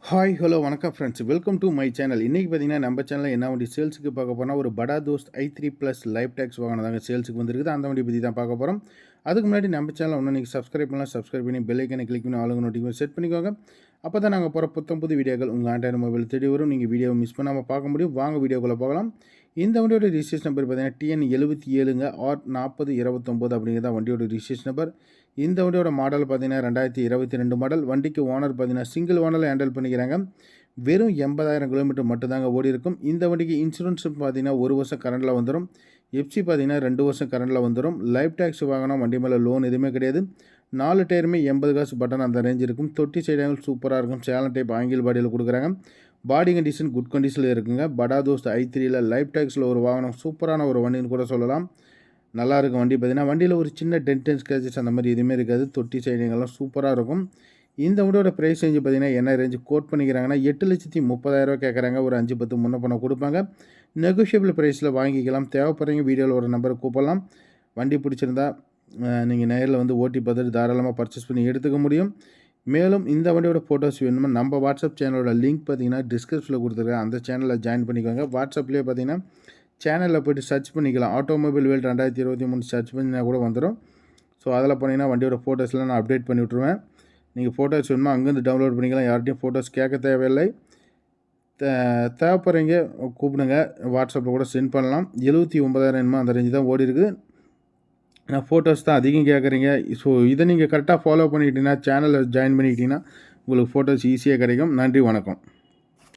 Hi hello வணக்கம் friends, welcome to my channel. இன்றைக்கி பார்த்தீங்கன்னா நம்ம சேனலில் என்ன வண்டி சேல்ஸுக்கு பார்க்க போனால் ஒரு படா Dost i3 plus life tax வாங்கினதாங்க தாங்க சேல்ஸுக்கு வந்துருக்குது. அந்த வண்டி பற்றி தான் பார்க்க போகிறோம். அதுக்கு முன்னாடி நம்ம சேனல் ஒன்று நீங்கள் சப்ஸ்கிரைப் பண்ணலாம். சப்ஸ்கிரைப் பண்ணி பெல் ஐக்கனை கிளிக் பண்ணி ஆளுங்க நோட்டிஃபிகேஷன் செட் பண்ணிக்கோங்க. அப்போ தான் நாங்கள் போகிற புது வீடியோக்கள் உங்கள் ஆண்ட்ராய்டு மொபைல் தேடி வரும். நீங்கள் வீடியோவை மிஸ் பண்ணாமல் பார்க்க முடியும். வாங்க வீடியோக்குள்ளே போகலாம். இந்த வண்டியோட ரிஜிஸ்ட்ரேஷன் நம்பர் பார்த்தீங்கன்னா TN77 R4029 அப்படிங்கிறதா வண்டியோட ரிஜிஸ்ட்ரேஷன் நம்பர். இந்த வண்டியோட மாடல் பார்த்தீங்கன்னா 2022 மாடல். வண்டிக்கு ஓனர் பார்த்தீங்கன்னா சிங்கிள் ஓனரில் ஹேண்டில் பண்ணிக்கிறாங்க. வெறும் 80,000 கிலோமீட்டர் மட்டும்தாங்க ஓடி இருக்கும். இந்த வண்டிக்கு இன்சூரன்ஸ் பார்த்தீங்கன்னா 1 வருஷம் கரண்டில் வந்துடும். எஃப்சி பார்த்தீங்கன்னா 2 வருஷம் கரண்டில் வந்துடும். லைஃப் டேக்ஸ் வாங்கினா வண்டி மேலே லோன் எதுவுமே கிடையாது. 4 டயருமே 80 காசு பட்டன் அந்த ரேஞ்ச் இருக்கும். தொட்டி சைடாக சூப்பராக இருக்கும். சேலன் டைப் ஆங்கில் பாடியில் கொடுக்குறாங்க. பாடி கண்டிஷன் குட் கண்டிஷனில் இருக்குங்க. படா தோஸ்த் i3யில் லைஃப் டேக்ஸில் ஒரு வாகனம், சூப்பரான ஒரு வண்டின்னு கூட சொல்லலாம். நல்லா இருக்கும் வண்டி. பார்த்தீங்கன்னா வண்டியில் ஒரு சின்ன டென்ட் ஸ்க்ராச்சஸ் அந்த மாதிரி எதுவுமே இருக்காது. தொட்டி சைடுங்கெல்லாம் சூப்பராக இருக்கும். இந்த வண்டியோட ப்ரைஸ் ரேஞ்சு பார்த்தீங்கன்னா என்ன ரேஞ்சு கோட் பண்ணிக்கிறாங்கன்னா 8,30,000 கேட்குறாங்க. ஒரு 5-10 முன்ன பண்ண கொடுப்பாங்க. நெகோஷியபிள் ப்ரைஸில் வாங்கிக்கலாம். தேவைப்படுறீங்க வீடியோவில் ஒரு நம்பரை கூப்பிடலாம். வண்டி பிடிச்சிருந்தா நீங்கள் நேரில் வந்து ஓட்டி பார்த்துட்டு தாராளமாக பர்ச்சேஸ் பண்ணி எடுத்துக்க முடியும். மேலும் இந்த வண்டியோட ஃபோட்டோஸ் வேணுமா நம்ம வாட்ஸ்அப் சேனலோட லிங்க் பார்த்தீங்கன்னா டிஸ்கிரிப்ஷனில் கொடுத்துருக்கேன். அந்த சேனலில் ஜாயின் பண்ணிக்கோங்க. வாட்ஸ்அப்லேயே பார்த்தீங்கன்னா சேனலில் போய்ட்டு சர்ச் பண்ணிக்கலாம். ஆட்டோமொபைல் வேல்ட் 2023 சர்ச் பண்ணினா கூட வந்துடும். ஸோ அதில் போனீங்கன்னா வண்டியோட ஃபோட்டோஸ்லாம் நான் அப்டேட் பண்ணி விட்ருவேன். நீங்கள் ஃபோட்டோஸ் வேணுமா அங்கேருந்து டவுன்லோட் பண்ணிக்கலாம். யார்கிட்டையும் ஃபோட்டோஸ் கேட்க தேவையில்லை. தேவைப்படுறீங்க கூப்பிடுங்க. வாட்ஸ்அப்பில் கூட சென்ட் பண்ணலாம். 79,000 என்னமோ அந்த ரேஞ்சு தான் ஓடி இருக்குது. நான் ஃபோட்டோஸ் தான் அதிகம் கேட்குறீங்க. ஸோ இதை நீங்கள் கரெக்டாக ஃபாலோ பண்ணிக்கிட்டீங்கன்னா, சேனலில் ஜாயின் பண்ணிக்கிட்டிங்கன்னா உங்களுக்கு ஃபோட்டோஸ் ஈஸியாக கிடைக்கும். நன்றி, வணக்கம்.